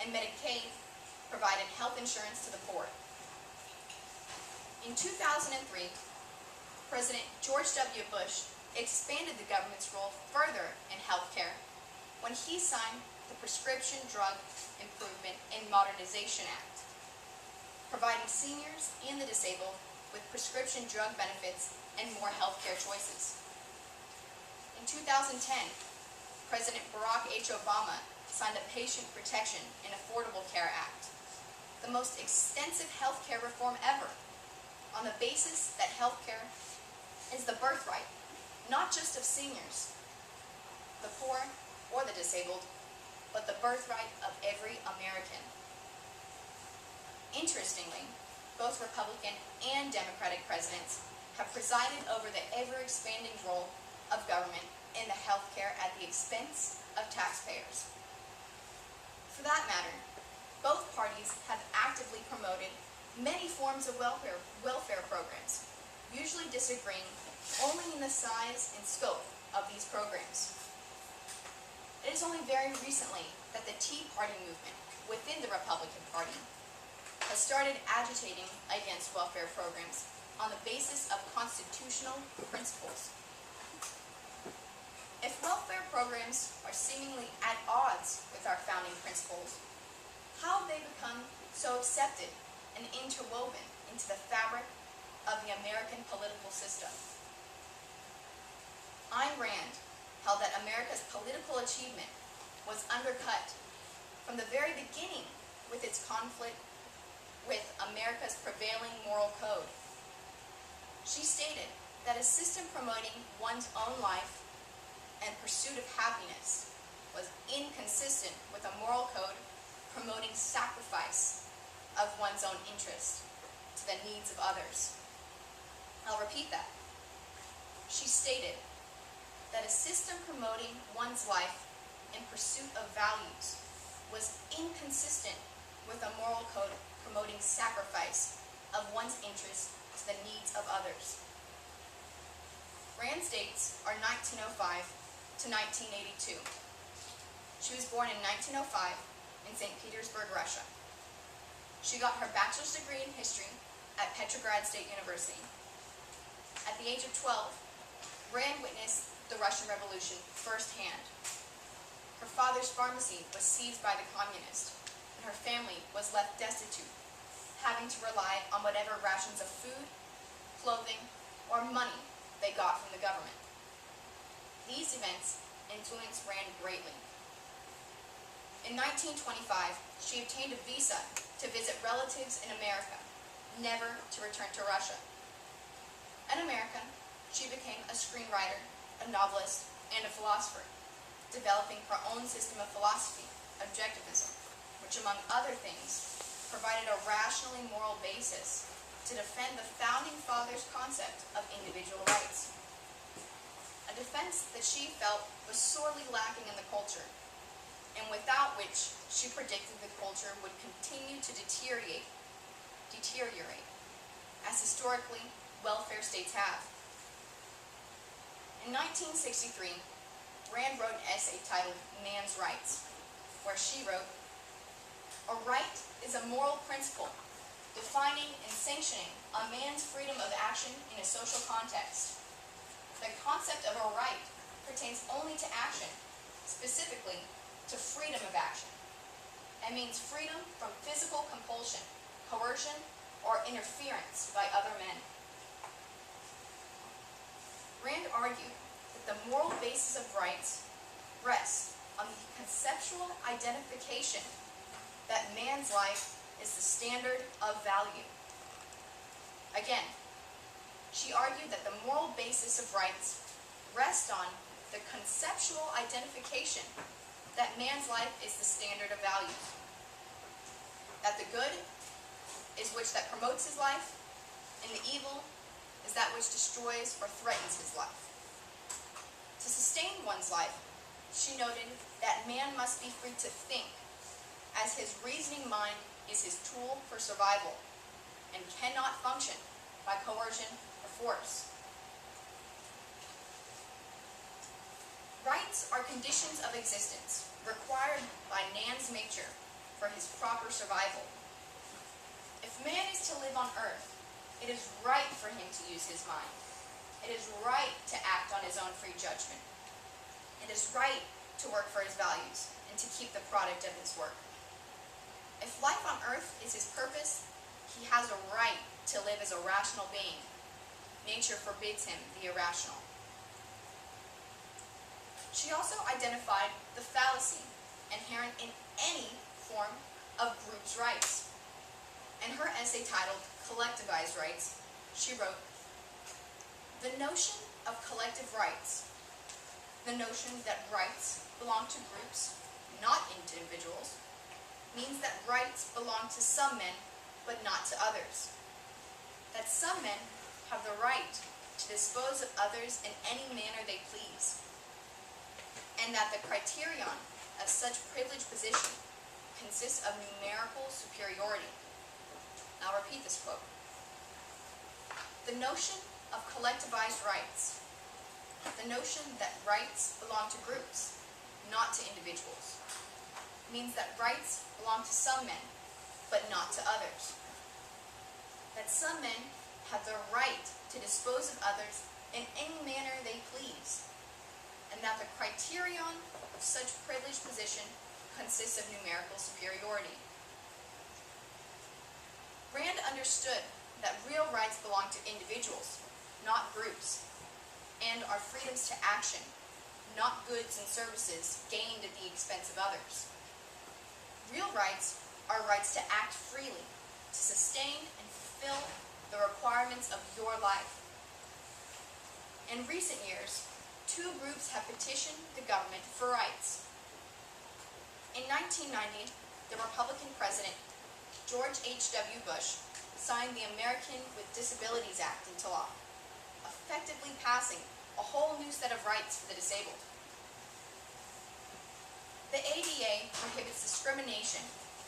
and Medicaid provided health insurance to the poor. In 2003, President George W. Bush expanded the government's role further in health care when he signed the Prescription Drug Improvement and Modernization Act, providing seniors and the disabled with prescription drug benefits and more health care choices. In 2010, President Barack H. Obama signed a Patient Protection and Affordable Care Act, the most extensive health care reform ever, on the basis that health care is the birthright, not just of seniors, the poor, or the disabled, but the birthright of every American. Interestingly, both Republican and Democratic presidents have presided over the ever-expanding role of government in the health care at the expense of taxpayers. For that matter, both parties have actively promoted many forms of welfare programs, usually disagreeing only in the size and scope of these programs. It is only very recently that the Tea Party movement within the Republican Party has started agitating against welfare programs on the basis of constitutional principles. If welfare programs are seemingly at odds with our founding principles, how have they become so accepted and interwoven into the fabric of the American political system? Ayn Rand held that America's political achievement was undercut from the very beginning with its conflict with America's prevailing moral code. She stated that a system promoting one's own life and pursuit of happiness was inconsistent with a moral code promoting sacrifice of one's own interest to the needs of others. I'll repeat that. She stated that a system promoting one's life in pursuit of values was inconsistent with a moral code promoting sacrifice of one's interest to the needs of others. Rand's dates are 1905 to 1982. She was born in 1905 in St. Petersburg, Russia. She got her bachelor's degree in history at Petrograd State University. At the age of 12, Rand witnessed the Russian Revolution firsthand. Her father's pharmacy was seized by the communists, and her family was left destitute, having to rely on whatever rations of food, clothing, or money they got from the government. These events influenced Rand greatly. In 1925, she obtained a visa to visit relatives in America, never to return to Russia. An American, she became a screenwriter, a novelist, and a philosopher, developing her own system of philosophy, objectivism, which among other things provided a rationally moral basis to defend the Founding Fathers' concept of individual rights. A defense that she felt was sorely lacking in the culture, and without which she predicted the culture would continue to deteriorate, as historically welfare states have. In 1963, Rand wrote an essay titled Man's Rights, where she wrote, "A right is a moral principle defining and sanctioning a man's freedom of action in a social context. The concept of a right pertains only to action, specifically to freedom of action, and means freedom from physical compulsion, coercion, or interference by other men." Rand argued that the moral basis of rights rests on the conceptual identification that man's life is the standard of value. Again, she argued that the moral basis of rights rests on the conceptual identification that man's life is the standard of value, that the good is which that promotes his life, and the evil is that which destroys or threatens his life. To sustain one's life, she noted that man must be free to think, as his reasoning mind is his tool for survival, and cannot function by coercion or force. Rights are conditions of existence required by man's nature for his proper survival. If man is to live on earth, it is right for him to use his mind. It is right to act on his own free judgment. It is right to work for his values and to keep the product of his work. If life on earth is his purpose, he has a right to live as a rational being. Nature forbids him the irrational. She also identified the fallacy inherent in any form of groups' rights. In her essay titled Collectivized Rights, she wrote, "The notion of collective rights, the notion that rights belong to groups, not individuals, means that rights belong to some men, but not to others. That some men have the right to dispose of others in any manner they please, and that the criterion of such privileged position consists of numerical superiority." I'll repeat this quote. The notion of collectivized rights, the notion that rights belong to groups, not to individuals, means that rights belong to some men, but not to others. That some men have the right to dispose of others in any manner they please, and that the criterion of such privileged position consists of numerical superiority. Rand understood that real rights belong to individuals, not groups, and are freedoms to action, not goods and services gained at the expense of others. Real rights are rights to act freely, to sustain and fulfill the requirements of your life. In recent years, two groups have petitioned the government for rights. In 1990, the Republican President, George H.W. Bush, signed the American with Disabilities Act into law, effectively passing a whole new set of rights for the disabled. The ADA prohibits discrimination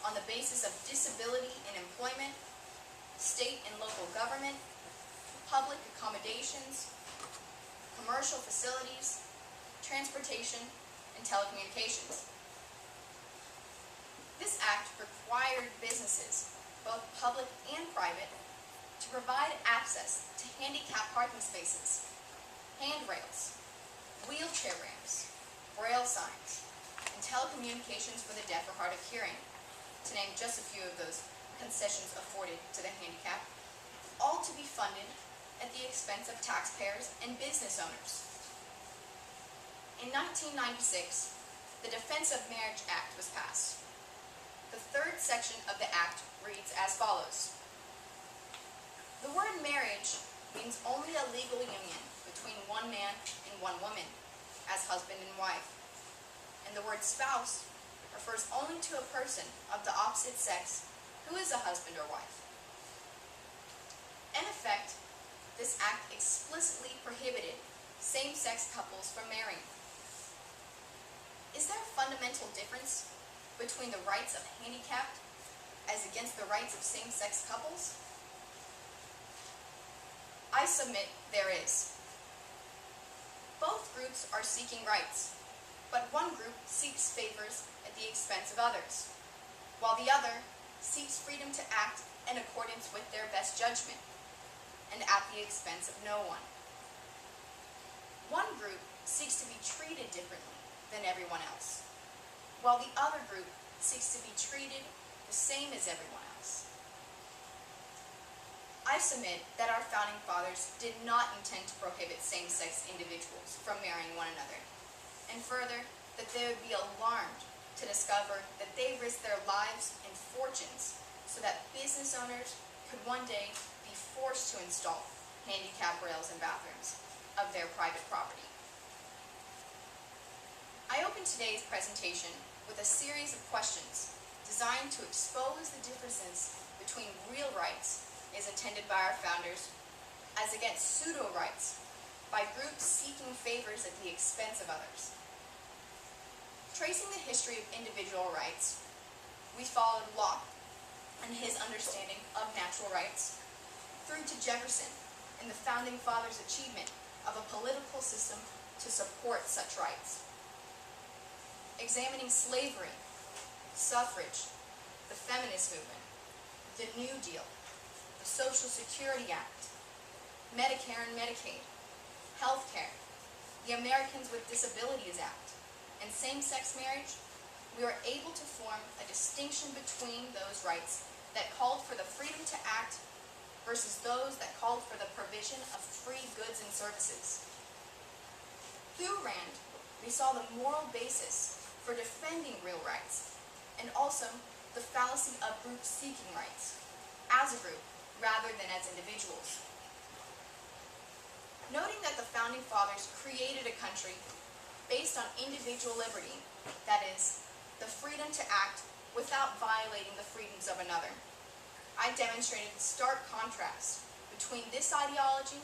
on the basis of disability in employment, state and local government, public accommodations, commercial facilities, transportation, and telecommunications. This act required businesses, both public and private, to provide access to handicapped parking spaces, handrails, wheelchair ramps, braille signs, and telecommunications for the deaf or hard of hearing, to name just a few of those concessions afforded to the handicapped, all to be funded at the expense of taxpayers and business owners. In 1996, the Defense of Marriage Act was passed. The third section of the act reads as follows. The word marriage means only a legal union between one man and one woman, as husband and wife. And the word spouse refers only to a person of the opposite sex who is a husband or wife. In effect, this act explicitly prohibited same-sex couples from marrying. Is there a fundamental difference between the rights of handicapped as against the rights of same-sex couples? I submit there is. Both groups are seeking rights, but one group seeks favors at the expense of others, while the other seeks freedom to act in accordance with their best judgment and at the expense of no one. One group seeks to be treated differently than everyone else, while the other group seeks to be treated the same as everyone else. I submit that our founding fathers did not intend to prohibit same-sex individuals from marrying one another, and further, that they would be alarmed to discover that they risked their lives and fortunes so that business owners could one day be forced to install handicap rails in bathrooms of their private property. I open today's presentation with a series of questions designed to expose the differences between real rights as intended by our founders as against pseudo-rights by groups seeking favors at the expense of others. Tracing the history of individual rights, we followed Locke and his understanding of natural rights through to Jefferson and the founding fathers' achievement of a political system to support such rights. Examining slavery, suffrage, the feminist movement, the New Deal, the Social Security Act, Medicare and Medicaid, healthcare, the Americans with Disabilities Act, and same-sex marriage, we were able to form a distinction between those rights that called for the freedom to act versus those that called for the provision of free goods and services. Through Rand, we saw the moral basis for defending real rights, and also the fallacy of groups seeking rights, as a group rather than as individuals. Noting that the Founding Fathers created a country based on individual liberty, that is, the freedom to act without violating the freedoms of another, I demonstrated the stark contrast between this ideology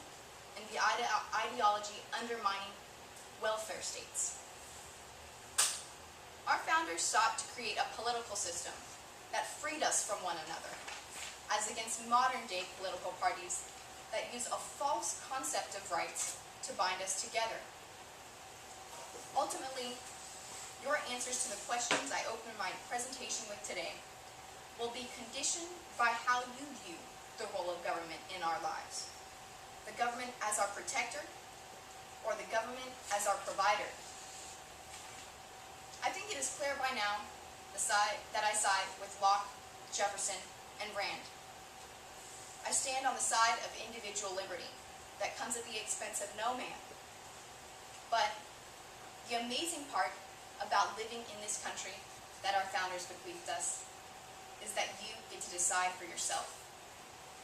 and the ideology undermining welfare states. Our founders sought to create a political system that freed us from one another, as against modern-day political parties that use a false concept of rights to bind us together. Ultimately, your answers to the questions I opened my presentation with today will be conditioned by how you view the role of government in our lives. The government as our protector, or the government as our provider. I think it is clear by now that I side with Locke, Jefferson, and Rand. I stand on the side of individual liberty that comes at the expense of no man. But the amazing part about living in this country that our founders bequeathed us is that you get to decide for yourself.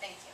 Thank you.